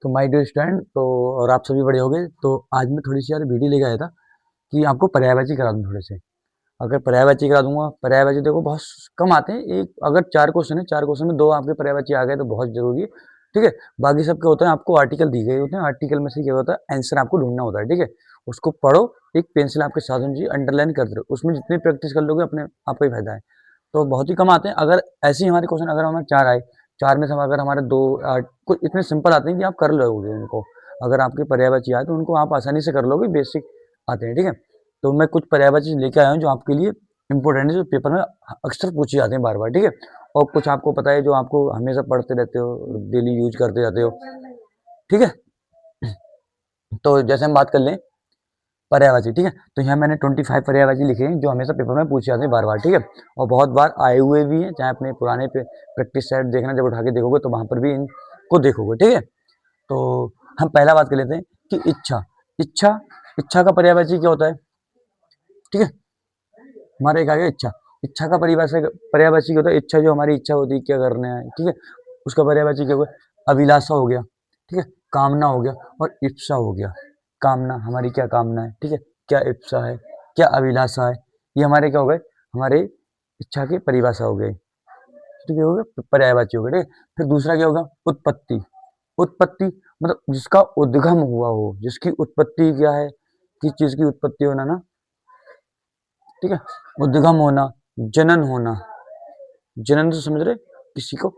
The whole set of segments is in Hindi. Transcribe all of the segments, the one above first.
तो माय डियर स्टूडेंट, तो और आप सभी बड़े हो गए। तो आज मैं थोड़ी सी यार वीडियो लेके आया था कि आपको पर्यायवाची करा दूं थोड़े से। अगर पर्यायवाची करा दूंगा, पर्यायवाची देखो बहुत कम आते हैं। एक अगर 4 क्वेश्चन है, 4 क्वेश्चन में 2 आपके पर्यायवाची आ गए तो बहुत जरूरी है। ठीक है। बाकी सबके होते हैं, आपको आर्टिकल दी गए होते हैं, आर्टिकल में से क्या होता है, आंसर आपको ढूंढना होता है। ठीक है। उसको पढ़ो, एक पेंसिल आपके साथ होनी चाहिए, अंडरलाइन कर दो। उसमें जितनी प्रैक्टिस कर लोगे अपने आपको ही फायदा है। तो बहुत ही कम आते हैं। अगर ऐसे ही हमारे क्वेश्चन अगर हमारे 4 आए, 4 में से अगर हमारे 2 कुछ इतने सिंपल आते हैं कि आप कर लोगे उनको। अगर आपके पर्यायवाची आए तो उनको आप आसानी से कर लोगे, बेसिक आते हैं। ठीक है। तो मैं कुछ पर्यायवाची लेके आया हूँ जो आपके लिए इंपॉर्टेंट है, जो पेपर में अक्सर पूछे जाते हैं बार बार। ठीक है। और कुछ आपको पता है जो आपको हमेशा पढ़ते रहते हो, डेली यूज करते जाते हो। ठीक है। तो जैसे हम बात कर लें पर्यायवाची। ठीक है। तो यहाँ मैंने 25 पर्यायवाची लिखे हैं जो हमेशा पेपर में पूछे जाते हैं बार बार। ठीक है। और बहुत बार आए हुए भी हैं, चाहे अपने पुराने पे प्रैक्टिस सेट देखना, जब उठा के देखोगे तो वहां पर भी इनको देखोगे। ठीक है। तो हम पहला बात कर लेते हैं कि इच्छा। इच्छा इच्छा का पर्यायवाची क्या होता है? ठीक है। हमारे एक आ गया इच्छा। इच्छा का पर्यायवाची क्या होता है? इच्छा, जो हमारी इच्छा होती है क्या करना है। ठीक है। उसका पर्यायवाची क्या होगा? अभिलाषा हो गया। ठीक है। कामना हो गया और इप्सा हो गया। कामना, हमारी क्या कामना है। ठीक है। क्या इप्सा है, क्या अभिलाषा है, ये हमारे क्या हो गए? हमारे इच्छा की परिभाषा हो गई। ठीक है, हो गया पर्यायवाची हो गया। ठीक है। फिर दूसरा क्या होगा? उत्पत्ति। उत्पत्ति मतलब जिसका उद्गम हुआ हो, जिसकी उत्पत्ति क्या है, किस चीज की उत्पत्ति होना ना। ठीक है। उद्गम होना, जनन होना। जनन तो समझ रहे, किसी को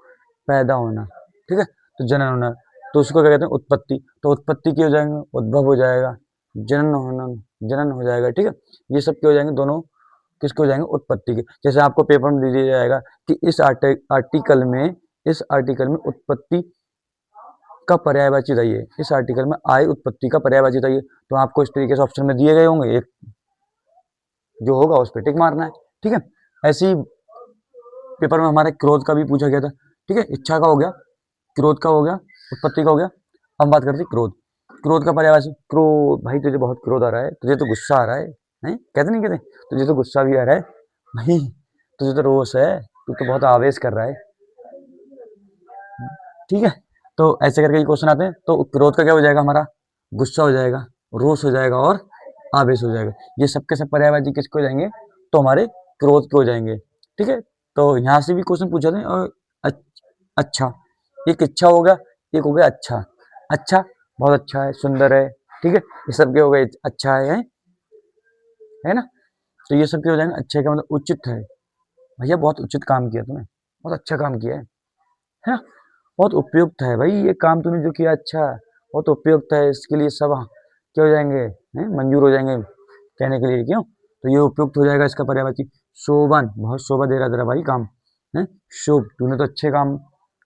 पैदा होना। ठीक है। तो जनन होना, तो उसको क्या कहते हैं? उत्पत्ति। तो उत्पत्ति की हो जाएंगे, उद्भव हो जाएगा। जनन होना, जनन हो जाएगा। ठीक है। ये सब के हो जाएंगे, दोनों किसके हो जाएंगे? उत्पत्ति के। जैसे आपको पेपर में दे दिया जाएगा कि इस आर्टिकल में उत्पत्ति का पर्यायवाची बताइए। इस आर्टिकल में आय उत्पत्ति का पर्यायवाची बताइए। तो आपको इस तरीके से ऑप्शन में दिए गए होंगे, एक जो होगा उस पर टिक मारना है। ठीक है। ऐसे ही पेपर में हमारे क्रोध का भी पूछा गया था। ठीक है। इच्छा का हो गया, क्रोध का हो गया, उत्पत्ति का हो गया। हम बात करते हैं क्रोध। क्रोध का पर्यायवाची। क्रोध, भाई तुझे बहुत क्रोध आ रहा है, तुझे तो गुस्सा आ रहा है। नहीं कहते, नहीं कहते, तुझे तो गुस्सा भी आ रहा है भाई, तुझे तो रोष है, तू तो बहुत आवेश कर रहा है। ठीक है। तो ऐसे करके क्वेश्चन आते हैं। तो क्रोध का क्या हो जाएगा हमारा? गुस्सा हो जाएगा, रोष हो जाएगा और आवेश हो जाएगा। ये सबके सब पर्यायवाची किसके हो जाएंगे? तो हमारे क्रोध के हो जाएंगे। ठीक है। तो यहाँ से भी क्वेश्चन पूछा था। और अच्छा, एक इच्छा हो गया, एक हो गया अच्छा। अच्छा, बहुत अच्छा है, सुंदर है। ठीक है। ये सब के हो गए अच्छा है ना। तो ये सब के हो जाएंगे अच्छे का मतलब उचित है। भैया बहुत उचित काम किया तुमने, बहुत अच्छा काम किया है ना। बहुत उपयुक्त है भाई, ये काम तूने जो किया अच्छा है, बहुत उपयुक्त है। इसके लिए सब क्या हो जाएंगे? मंजूर हो जाएंगे कहने के लिए। क्यों? तो ये उपयुक्त हो जाएगा इसका पर्यायवाची। शोभन, बहुत शोभा दे रहा तेरा भाई काम है। शुभ, तूने तो अच्छे काम,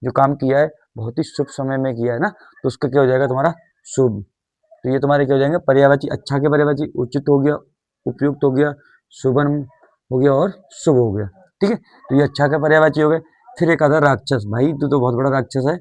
जो काम किया है बहुत ही शुभ समय में किया है ना, तो उसका क्या हो जाएगा? तुम्हारा शुभ। तो ये तुम्हारे क्या हो जाएंगे? पर्यायवाची। अच्छा के पर्यायवाची उचित हो गया, उपयुक्त हो गया, शोभन हो गया और शुभ हो गया। ठीक है। तो ये अच्छा का पर्यायवाची हो गए। फिर एक आता राक्षस। भाई तू तो बहुत बड़ा राक्षस है।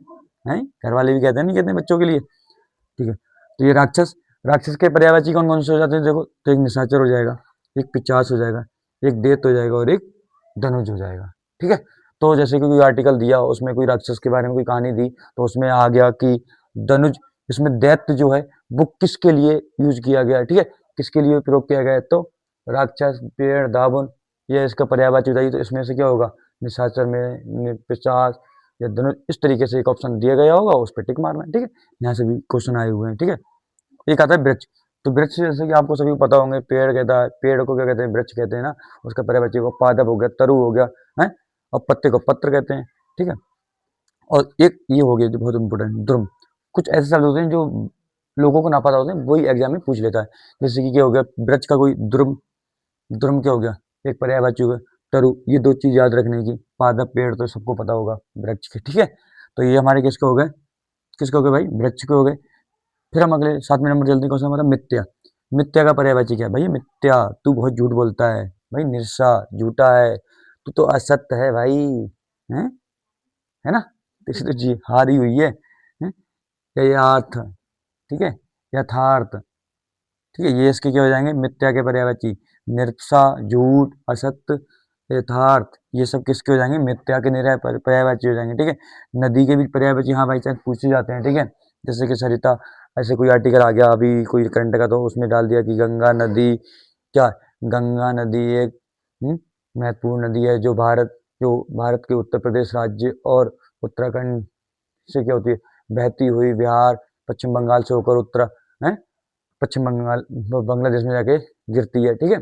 घर वाले भी कहते हैं, नहीं कहते बच्चों के लिए। ठीक है। तो ये राक्षस, राक्षस के पर्यायवाची कौन कौन से हो जाते हैं? देखो, तो एक निशाचर हो जाएगा, एक पिशाच हो जाएगा, एक दैत्य हो जाएगा और एक धनुष हो जाएगा। ठीक है। तो जैसे कि कोई आर्टिकल दिया, उसमें कोई राक्षस के बारे में कोई कहानी दी, तो उसमें आ गया कि धनुष, इसमें दैत्य जो है वो किसके लिए यूज किया गया है। ठीक है। किसके लिए प्रयोग किया गया है? तो राक्षस, पेड़, दाबुन, ये इसका पर्यायवाची बताइए। तो इसमें से क्या होगा? निशाचर में पिशाच या धनुष, इस तरीके से एक ऑप्शन दिया गया होगा, उस पर टिक मारना है। ठीक है। यहाँ से भी क्वेश्चन आए हुए हैं। ठीक है। एक आता है वृक्ष। तो वृक्ष जैसे कि आपको सभी पता होंगे, पेड़ कहता है, पेड़ को क्या कहते हैं? वृक्ष कहते हैं ना। उसका पर्यायवाची को पादप हो गया, तरु हो गया है, और पत्ते को पत्र कहते हैं। ठीक है। और एक ये हो गया जो बहुत इंपॉर्टेंट, ध्रुव। कुछ ऐसे शब्द होते हैं जो लोगों को ना पता होते हैं, वही एग्जाम में पूछ लेता है। जैसे कि क्या हो गया? वृक्ष का कोई ध्रुव, ध्रुव क्या हो गया? एक पर्यायवाची हो गया। तरु, ये 2 चीज याद रखने की। पादप, पेड़ तो सबको पता होगा वृक्ष के। ठीक है। तो ये हमारे किसके हो गए? किसके हो गए भाई? वृक्ष के हो गए। फिर हम अगले 7वें नंबर जल्दी क्वेश्चन हमारा मिथ्या। मिथ्या का पर्यायवाची क्या है? भाई मिथ्या, तू बहुत झूठ बोलता है भाई, निरसा, झूठा है, तू तो असत्य है भाई। हैं? है ना। तो इसे तो जी हारी हुई है? यथार्थ। ठीक है। यथार्थ। ठीक है। ये इसके क्या हो जाएंगे? मिथ्या के पर्यायवाची। निरसा, झूठ, असत्य, यथार्थ, ये सब किसके हो जाएंगे? मिथ्या के पर्यायवाची हो जाएंगे। ठीक है। नदी के भी पर्यायवाची हाँ भाई चांस पूछे जाते हैं। ठीक है। जैसे कि सरिता, ऐसे कोई आर्टिकल आ गया अभी कोई करंट का, तो उसमें डाल दिया कि गंगा नदी क्या, गंगा नदी एक महत्वपूर्ण नदी है जो भारत के उत्तर प्रदेश राज्य और उत्तराखंड से क्या होती है, बहती हुई बिहार पश्चिम बंगाल से होकर उत्तरा है पश्चिम बंगाल बांग्लादेश में जाके गिरती है, ठीक है,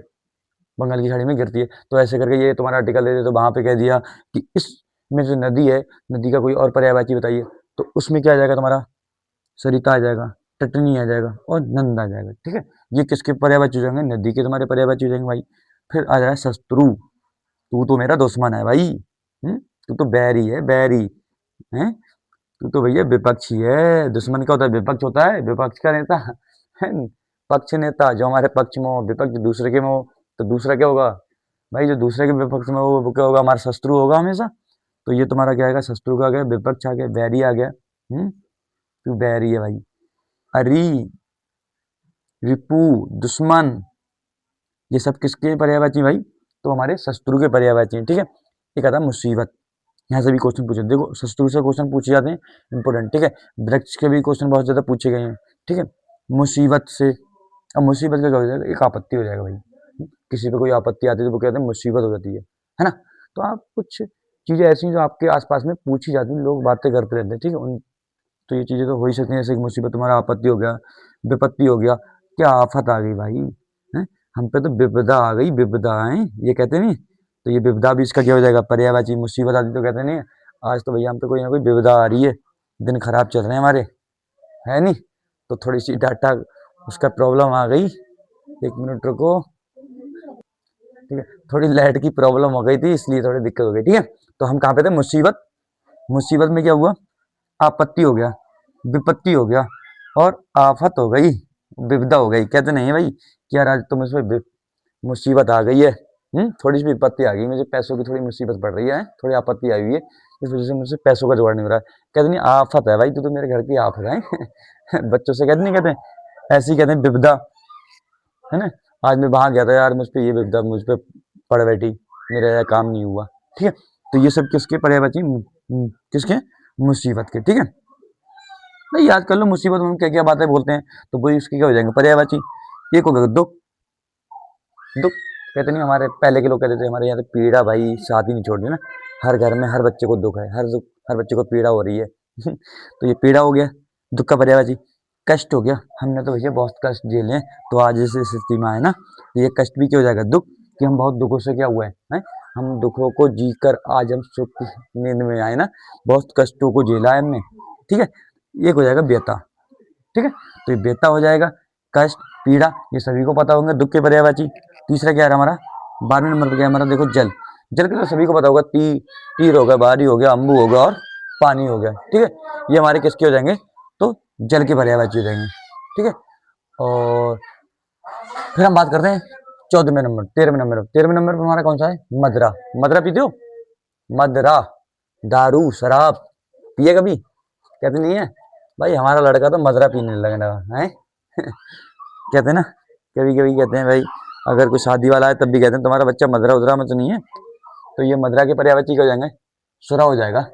बंगाल की खाड़ी में गिरती है। तो ऐसे करके ये तुम्हारा आर्टिकल दे दे, तो वहां पे कह दिया कि इसमें जो नदी है, नदी का कोई और पर्यायवाची बताइए, तो उसमें क्या आ जाएगा तुम्हारा, सरिता आ जाएगा, टटनी आ जाएगा और नंद आ जाएगा, ठीक है। ये किसके पर्यायवाची हो जाएंगे, नदी के तुम्हारे पर्यायवाची हो जाएंगे भाई। फिर आ जाएगा शत्रु, तू तो मेरा दुश्मन है भाई, तू तो बैरी है, बैरी है, तू तो भैया विपक्षी है। दुश्मन क्या होता है, विपक्ष होता है, विपक्ष का नेता है, पक्ष नेता जो हमारे पक्ष में हो, विपक्ष दूसरे के में हो, तो दूसरा क्या होगा भाई, जो दूसरे के विपक्ष में हो वो क्या होगा, हमारा शत्रु होगा हमेशा। तो ये तुम्हारा क्या आएगा, शत्रु का आ गया, विपक्ष आ गया, बैरी आ गया, तू बैरी है भाई। अरी, रिपु, दुश्मन, ये सब किसके पर्यायवाची भाई, तो हमारे शत्रु के पर्यायवाची हैं, ठीक है। एक आता मुसीबत, यहाँ से भी क्वेश्चन पूछे, देखो शत्रु से क्वेश्चन पूछे जाते हैं इंपोर्टेंट, ठीक है। वृक्ष के भी क्वेश्चन बहुत ज्यादा पूछे गए हैं, ठीक है। मुसीबत से, अब मुसीबत का क्या हो जाएगा, एक आपत्ति हो जाएगा भाई, किसी पे कोई आपत्ति आती है तो वो कहते हैं मुसीबत हो जाती है ना। तो आप कुछ चीजें ऐसी हैं जो आपके आसपास में पूछी जाती हैं, लोग बातें करते रहते हैं, ठीक है। उन तो ये चीजें तो हो ही सकती हैं, जैसे कि मुसीबत तुम्हारा आपत्ति हो गया, विपत्ति हो गया, क्या आफत आ गई भाई, है हम पे तो विपदा आ गई, विपदा है ये कहते नहीं, तो ये विपदा भी इसका क्या हो जाएगा, पर्यायवाची। मुसीबत आती तो कहते नहीं आज तो भैया हम पे कोई ना कोई विपदा आ रही है, दिन खराब चल रहे हैं हमारे, है नहीं, तो थोड़ी सी डाटा उसका प्रॉब्लम आ गई, एक मिनट रुको, ठीक है, थोड़ी लाइट की प्रॉब्लम हो गई थी इसलिए थोड़ी दिक्कत हो गई, ठीक है। तो हम कहाँ पे थे, मुसीबत, मुसीबत में क्या हुआ, आपत्ति हो गया, विपत्ति हो गया और आफत हो गई, विपदा हो गई। कहते नहीं भाई कि यार आज तुम इसमें मुसीबत आ गई है, थोड़ी सी विपत्ति आ गई, मुझे पैसों की थोड़ी मुसीबत पड़ रही है, थोड़ी आपत्ति आई हुई है, इस वजह से मुझसे पैसों का जुगाड़ नहीं हो रहा है। कहते नहीं आफत है भाई, तू तो मेरे घर की आफत है बच्चों से कहते नहीं, कहते ऐसे ही कहते हैं विपदा, है ना। आज मैं वहां गया था यार, मुझ पे ये विपदा मुझ पे पड़ बैठी, मेरा काम नहीं हुआ, ठीक है। तो ये सब किसके पर्यायवाची, किसके, मुसीबत के, ठीक है। नहीं याद कर लो मुसीबत में हम क्या क्या बातें बोलते हैं, तो वही उसके क्या हो जाएंगे, पर्यायवाची। एक हो गया दुख, दुख कहते नहीं, हमारे पहले के लोग कहते थे हमारे यहाँ तो पीड़ा भाई साथ ही नहीं छोड़ देना, हर घर में हर बच्चे को दुख है, हर बच्चे को पीड़ा हो रही है तो ये पीड़ा हो गया, दुख का पर्यायवाची। कष्ट हो गया, हमने तो भैया बहुत कष्ट झेले हैं, तो आज इस स्थिति में आए ना, तो ये कष्ट भी क्या हो जाएगा, दुख, कि हम बहुत दुखों से क्या हुए हैं, हम दुखों को जीकर आज हम सुख की नींद में आए ना, बहुत कष्टों को झेला है हमने, ठीक है। एक हो जाएगा व्यथा, ठीक है, तो ये व्यथा हो जाएगा, कष्ट, पीड़ा, ये सभी को पता होंगे, दुख के पर्यायवाची। तीसरा क्या है हमारा, 12वें नंबर पर क्या है हमारा, देखो जल, जल के तो सभी को पता होगा, तीर हो गया, बारी हो गया, अम्बू हो गया और पानी हो गया, ठीक है। ये हमारे किसके हो जाएंगे, तो जल के पर्यायवाची हो जाएंगे, ठीक है। और फिर हम बात करते हैं 14वें नंबर, 13वें नंबर पर हमारा कौन सा है, मदरा। मदरा पीते हो, मदरा, दारू, शराब पिए कभी, कहते नहीं है भाई, हमारा लड़का तो मदरा पीने लगना है कहते हैं ना, कभी कभी कहते हैं भाई, अगर कोई शादी वाला है तब भी कहते हैं तुम्हारा बच्चा मदरा उधरा में तो नहीं है, तो ये मदरा के पर्यायवाची क्या हो जाएंगे, सुरा हो जाएगा,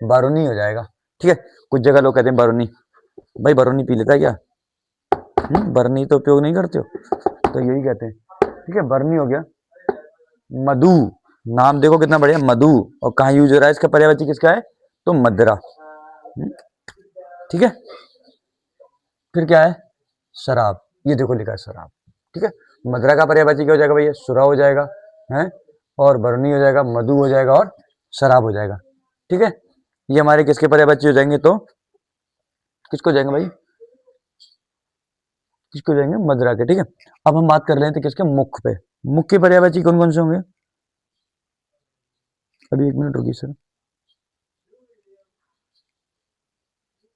बारूनी हो जाएगा, ठीक है। कुछ जगह लोग कहते हैं बारूनी, भाई बारूनी पी लेता है क्या, बरनी तो उपयोग नहीं करते हो, तो यही कहते हैं, ठीक है। बरनी हो गया, मधु, नाम देखो कितना बढ़िया, मधु, और कहाँ यूज हो रहा है इसका पर्यायवाची किसका है, तो मदरा, ठीक है। फिर क्या है, शराब, ये देखो लिखा है शराब, ठीक है। मदरा का पर्यायवाची क्या हो जाएगा भैया, सुरा हो जाएगा, है, और बरनी हो जाएगा, मधु हो जाएगा और शराब हो जाएगा, ठीक है। ये हमारे किसके पर्यायवाची हो जाएंगे, तो किसको जाएंगे भाई, किसको जाएंगे, मदरा के, ठीक है। अब हम बात कर रहे थे किसके, मुख पे, मुख के पर्यायवाची कौन कौन से होंगे, अभी एक मिनट रुकिए सर,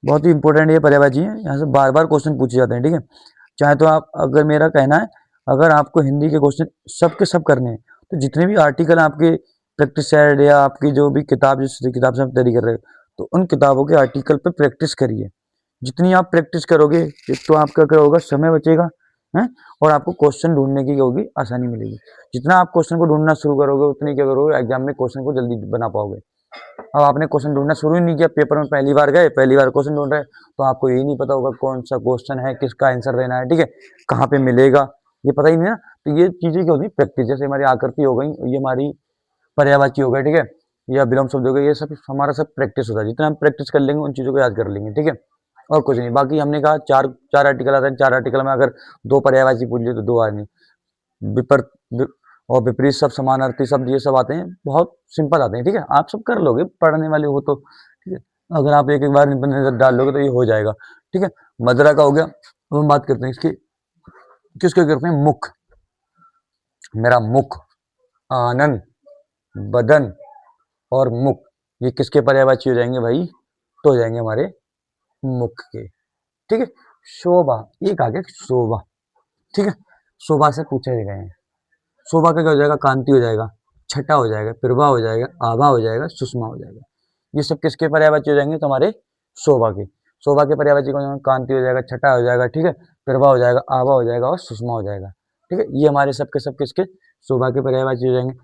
बहुत ही इंपॉर्टेंट ये पर्यायवाची है, यहाँ से बार बार क्वेश्चन पूछे जाते हैं, ठीक है। चाहे तो आप, अगर मेरा कहना है, अगर आपको हिंदी के क्वेश्चन सब के सब करने हैं, तो जितने भी आर्टिकल आपके प्रैक्टिस सेट या आपकी जो भी किताब, जिस किताब से आप तैयारी कर रहे हो, तो उन किताबों के आर्टिकल पे प्रैक्टिस करिए। जितनी आप प्रैक्टिस करोगे, एक तो आपका क्या होगा, समय बचेगा, है, और आपको क्वेश्चन ढूंढने की क्या होगी, आसानी मिलेगी। जितना आप क्वेश्चन को ढूंढना शुरू करोगे, उतनी क्या करोगे, एग्जाम में क्वेश्चन को जल्दी बना पाओगे। अब आपने क्वेश्चन ढूंढना शुरू ही नहीं किया, पेपर में पहली बार गए, पहली बार क्वेश्चन ढूंढ रहे, तो आपको यही नहीं पता होगा कौन सा क्वेश्चन है, किसका आंसर देना है, ठीक है, कहाँ पे मिलेगा, ये पता ही नहीं ना। तो ये चीजें क्या होती है, प्रैक्टिस, जैसे हमारी आकृति हो गई, ये हमारी पर्यायवाची हो गया, ठीक है, या विलोम शब्द हो गया, ये सब हमारा सब प्रैक्टिस होता है, जितना हम प्रैक्टिस कर लेंगे उन चीजों को याद कर लेंगे, ठीक है, और कुछ नहीं। बाकी हमने कहा चार चार आर्टिकल आते हैं, चार आर्टिकल में अगर दो पर्यायवाची पूछ लिए तो दो आएंगे, विपर और विपरीत शब्द, समानार्थी शब्द, ये सब आते हैं, बहुत सिंपल आते हैं, ठीक है, आप सब कर लोगे, पढ़ने वाले हो तो, ठीक है, अगर आप एक एक बार नजर डाल लोगे तो ये हो जाएगा, ठीक है। मदरा का हो गया। अब हम बात करते हैं इसकी, किसके करते हैं, मुख, मेरा मुख, आनंद, बदन और मुख, ये किसके पर्यायवाची हो जाएंगे भाई, तो हो जाएंगे हमारे मुख के, ठीक है। शोभा, एक आ गया शोभा, ठीक है, शोभा से पूछे गए हैं, शोभा का क्या हो जाएगा, कांति हो जाएगा, छटा हो जाएगा, प्रभा हो जाएगा, आभा हो जाएगा, सुषमा हो जाएगा, ये सब किसके पर्यायवाची हो जाएंगे, तो हमारे शोभा के, शोभा के पर्यायवाची कौन, कांति हो जाएगा, छटा हो जाएगा, ठीक है, प्रभा हो जाएगा, आभा हो जाएगा और सुषमा हो जाएगा, ठीक है, ये हमारे सब के सब किसके, शोभा के पर्यायवाची हो जाएंगे।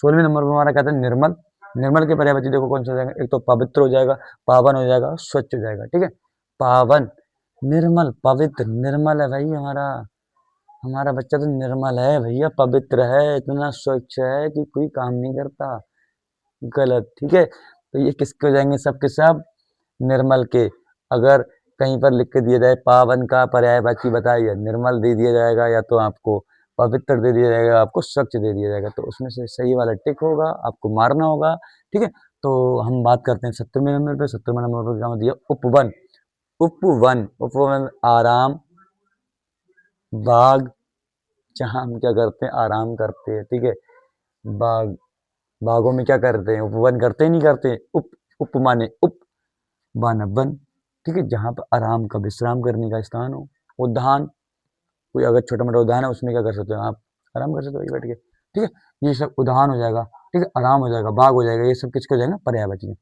16वें नंबर पर हमारा कहते हैं निर्मल, निर्मल के पर्यायवाची देखो कौन सा हो जाएगा, एक तो पवित्र हो जाएगा, पावन हो जाएगा, स्वच्छ हो जाएगा, ठीक है, पावन, निर्मल, पवित्र, निर्मल है भाई हमारा, हमारा बच्चा तो निर्मल है भैया, पवित्र है, इतना स्वच्छ है कि कोई काम नहीं करता गलत, ठीक है, तो ये किसके हो जाएंगे, सब के सब निर्मल के। अगर कहीं पर लिख के दिया जाए पावन का पर्यायवाची बताइए, निर्मल दे दिया जाएगा, या तो आपको पवित्र दे दिया जाएगा, आपको स्वच्छ दे दिया जाएगा, तो उसमें से सही वाला टिक होगा, आपको मारना होगा, ठीक है। तो हम बात करते हैं 70वें नंबर पे, 70वें नंबर पर क्या दिया, उपवन, उपवन, उपवन आराम, बाग, जहाँ हम क्या करते हैं, आराम करते हैं, ठीक है, बाग, बागों में क्या करते हैं, उपवन करते ही नहीं करते, उप माने उप, वन वन, ठीक है, जहाँ पर आराम का, विश्राम करने का स्थान हो। उद्यान, कोई अगर छोटा मोटा उद्यान है उसमें क्या कर सकते हो आप, आराम कर सकते हो बैठ के, ठीक है, ये सब उद्यान हो जाएगा, ठीक है, आराम हो जाएगा, बाग हो जाएगा, ये सब किसके हो जाएगा, पर्यायवाची में।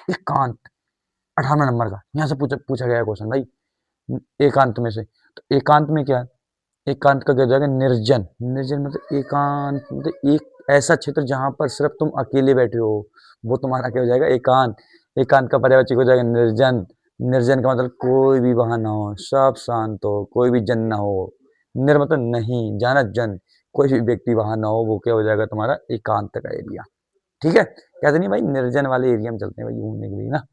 एकांत, 18वें नंबर का, यहाँ से पूछा पूछा गया क्वेश्चन भाई, एकांत में से, तो एकांत में क्या है, एकांत का क्या हो जाएगा, निर्जन, निर्जन मतलब एकांत, मतलब एक ऐसा क्षेत्र जहां पर सिर्फ तुम अकेले बैठे हो, वो तुम्हारा क्या हो जाएगा, एकांत। एकांत का पर्यायवाची हो जाएगा निर्जन, निर्जन का मतलब कोई भी वहां ना हो, सब शांत हो, कोई भी जन ना हो, निर मतलब नहीं, जाना जन, कोई भी व्यक्ति वहां ना हो, वो क्या हो जाएगा तुम्हारा एकांत का एरिया, ठीक है। कहते नहीं भाई निर्जन वाले एरिया में चलते हैं भाई घूमने के लिए ना,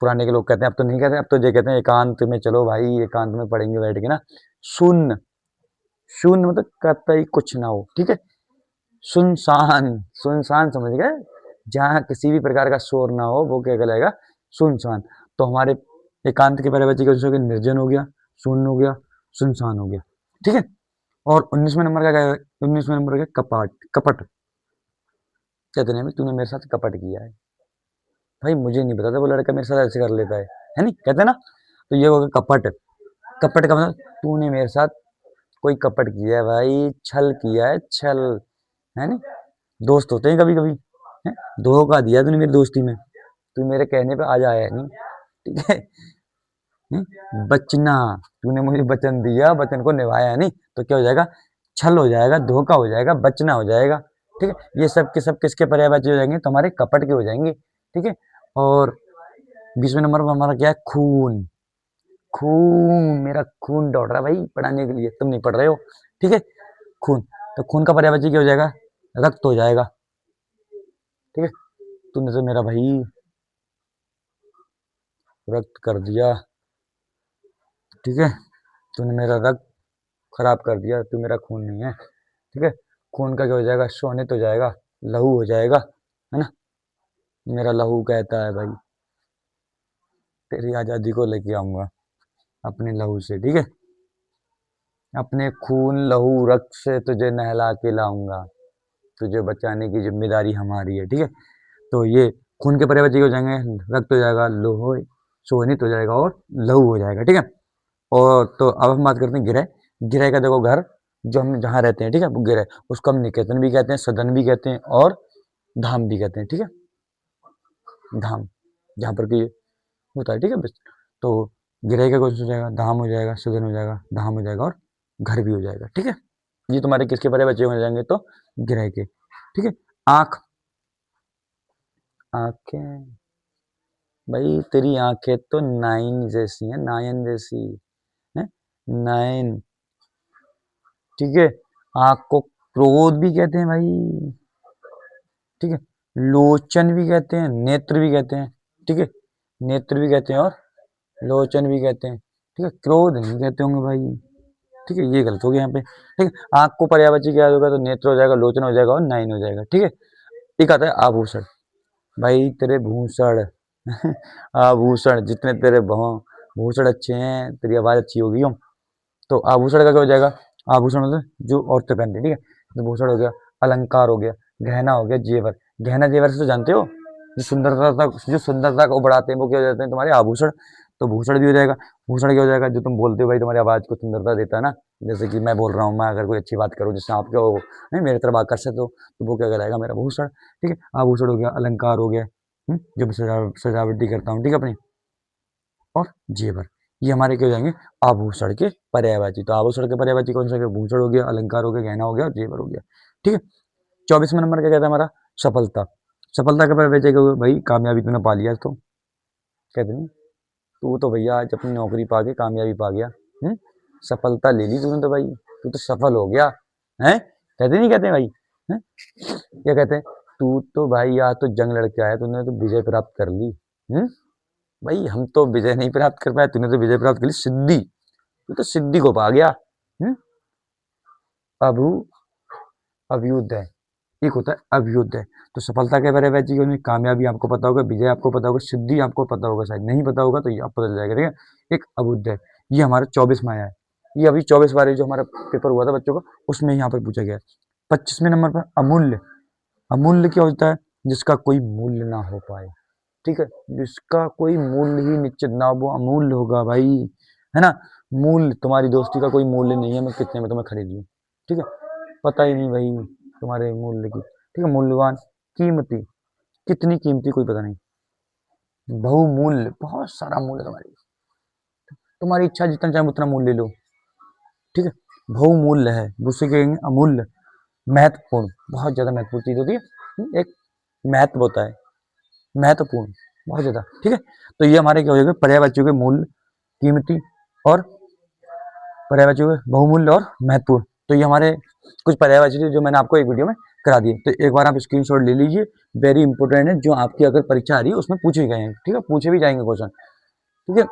पुराने के लोग कहते हैं, अब तो नहीं कहते, अब तो ये कहते हैं एकांत में चलो भाई, एकांत में पढ़ेंगे बैठ के ना, शून्य, शून्य मतलब कतई कुछ ना हो, ठीक है, सुनसान, सुनसान समझ गए, जहाँ किसी भी प्रकार का शोर ना हो, वो क्या कहलाएगा, सुनसान। तो हमारे एकांत के पर्यायवाची का निर्जन हो गया, शून्य हो गया, सुनसान हो गया, ठीक है। और 19वें नंबर का क्या है, 19वें नंबर का कपट, कपट, कहते नहीं तूने मेरे साथ कपट किया है, भाई मुझे नहीं पता था वो लड़का मेरे साथ ऐसे कर लेता है नहीं, कहते ना, तो ये हो गया कपट। कपट का मतलब तूने मेरे साथ कोई कपट किया है भाई, छल किया है, छल, है नहीं, दोस्त होते हैं कभी कभी, है, धोखा दिया तूने मेरी दोस्ती में, तू मेरे कहने पे आज आया नहीं, ठीक है, बचना, तूने मुझे वचन दिया, वचन को निभाया नहीं, तो क्या हो जाएगा, छल हो जाएगा, धोखा हो जाएगा, बचना हो जाएगा, ठीक है, ये सब के सब किसके पर्यायवाची हो जाएंगे, तो हमारे कपट के हो जाएंगे, ठीक है। और 20वें नंबर पर हमारा क्या है, खून, खून, मेरा खून दौड़ रहा है भाई पढ़ाने के लिए, तुम नहीं पढ़ रहे हो, ठीक है, खून, तो खून का पर्यायवाची क्या हो जाएगा, रक्त हो जाएगा, ठीक है, तूने तो मेरा भाई रक्त कर दिया, ठीक है, तूने मेरा रक्त खराब कर दिया, तू मेरा खून नहीं है, ठीक है, खून का क्या हो जाएगा, शोणित हो जाएगा, लहू हो जाएगा, है ना, मेरा लहू कहता है भाई तेरी आजादी को लेके आऊंगा अपने लहू से, ठीक है, अपने खून लहू रक्त से तुझे नहला के लाऊंगा, तुझे बचाने की जिम्मेदारी हमारी है, ठीक है। तो ये खून के पर्यायवाची हो जाएंगे, रक्त हो जाएगा, लोहो, शोणित हो जाएगा और लहू हो जाएगा, ठीक है। और तो अब हम बात करते हैं गिरह, गिरह का देखो घर, जो हम जहाँ रहते हैं, ठीक है, वो गिरह, उसको हम निकेतन भी कहते हैं, सदन भी कहते हैं और धाम भी कहते हैं, ठीक है, धाम, जहाँ पर कि होता है, ठीक है, बस। तो गिरह का क्वेश्चन हो जाएगा, धाम हो जाएगा, सदन हो जाएगा, धाम हो जाएगा और घर भी हो जाएगा, ठीक है। ये तुम्हारे किसके पर्यायवाची हो जाएंगे, तो गिरह के, ठीक है। आँख, आंखें, भाई तेरी आंखें तो नाइन जैसी हैं, नायन जैसी है, नाइन। ठीक है, आंख को क्रोध भी कहते हैं भाई। ठीक है, लोचन भी कहते हैं, नेत्र भी कहते हैं। ठीक है, नेत्र भी कहते हैं और लोचन भी कहते हैं। ठीक है, क्रोध नहीं कहते होंगे भाई। ठीक है, ये गलत हो गया यहाँ पे। ठीक है, आंख को पर्यायवाची क्या होगा, तो नेत्र हो जाएगा, लोचन हो जाएगा और नाइन हो जाएगा। ठीक है, एक आता है आभूषण। भाई तेरे भूषण आभूषण, जितने तेरे भूषण अच्छे हैं, तेरी आवाज अच्छी होगी हो, तो आभूषण का क्या हो जाएगा। आभूषण मतलब जो औरतें पहनती है। ठीक है, तो भूषण हो गया, अलंकार हो गया, गहना हो गया, जेवर। गहना जेवर से तो जानते हो, जो सुंदरता को बढ़ाते हैं वो क्या हो जाते हैं तुम्हारे आभूषण। तो भूषण भी हो जाएगा। भूषण क्या हो जाएगा, जो तुम बोलते हो भाई, तुम्हारी आवाज को सुंदरता देता है ना। जैसे कि मैं बोल रहा हूँ, मैं अगर कोई अच्छी बात करूँ जिससे आपके वो नहीं मेरे तरफ आकर्षित हो, तो वो क्या कहलाएगा, मेरा भूषण। ठीक है, आभूषण हो गया, अलंकार हो गया, जो मैं सजावटी करता हूँ, ठीक है अपनी, और जेवर। ये हमारे क्या हो जाएंगे, आभूषण के पर्यायवाची। तो आभूषण के पर्यायवाची कौन सा, भूषण हो गया, अलंकार हो गया, गहना हो गया और जेवर हो गया। ठीक है, 24वां नंबर क्या कहता है हमारा, सफलता। सफलता का पर्यायवाची क्या होगा भाई, कामयाबी तूने पा लिया तो कहते नहीं, तू तो भैया आज अपनी नौकरी पा के कामयाबी पा गया। सफलता ले ली तूने तो भाई, तू तो सफल हो गया है, कहते नहीं कहते भाई हैं? क्या कहते हैं, तू तो भाई आज तो जंग लड़ के आया, तूने तो विजय प्राप्त कर ली। भाई हम तो विजय नहीं प्राप्त कर पाए, तूने तो विजय प्राप्त कर ली, सिद्धि, तू तो सिद्धि को पा गया। अभू अभ्युदय, एक होता है अभ्युदय। तो सफलता के बारे में जी, कामयाबी आपको पता होगा, विजय आपको पता होगा, सिद्धि आपको पता होगा, शायद नहीं पता होगा तो ये आपको पता चल जाएगा। ठीक है, एक अभ्युदय, ये हमारा 24 में आया है। ये अभी 24 बार जो हमारा पेपर हुआ था बच्चों का, उसमें यहाँ पर पूछा गया है। 25वें नंबर पर अमूल्य। अमूल्य क्या होता है, जिसका कोई मूल्य ना हो पाए। ठीक है, जिसका कोई मूल्य ही निश्चित ना हो, वो अमूल्य होगा भाई, है ना। मूल्य, तुम्हारी दोस्ती का कोई मूल्य नहीं है, मैं कितने में तुम्हें खरीद लूँ। ठीक है, पता ही नहीं भाई तुम्हारे मूल्य की। ठीक है, मूल्यवान, कीमती, कितनी कीमती कोई पता नहीं। बहुमूल्य, बहुत सारा मूल्य तुम्हारी, तुम्हारी इच्छा जितना चाहे उतना मूल्य लो। ठीक है, बहुमूल्य है, दूसरे कहेंगे अमूल्य। महत्वपूर्ण, बहुत ज्यादा महत्वपूर्ण चीज होती है, एक महत्व होता है, महत्वपूर्ण, बहुत ज्यादा। ठीक है, तो ये हमारे क्या हो जाएगा, पर्यायवाचियों के मूल्य, कीमती और पर्यायवाची बहुमूल्य और महत्वपूर्ण। तो ये हमारे कुछ पर्यायवाची थे जो मैंने आपको एक वीडियो में करा दिए। तो एक बार आप स्क्रीनशॉट ले लीजिए, वेरी इंपॉर्टेंट है, जो आपकी अगर परीक्षा आ रही है उसमें पूछे गए हैं। ठीक है, पूछे भी जाएंगे क्वेश्चन। ठीक है,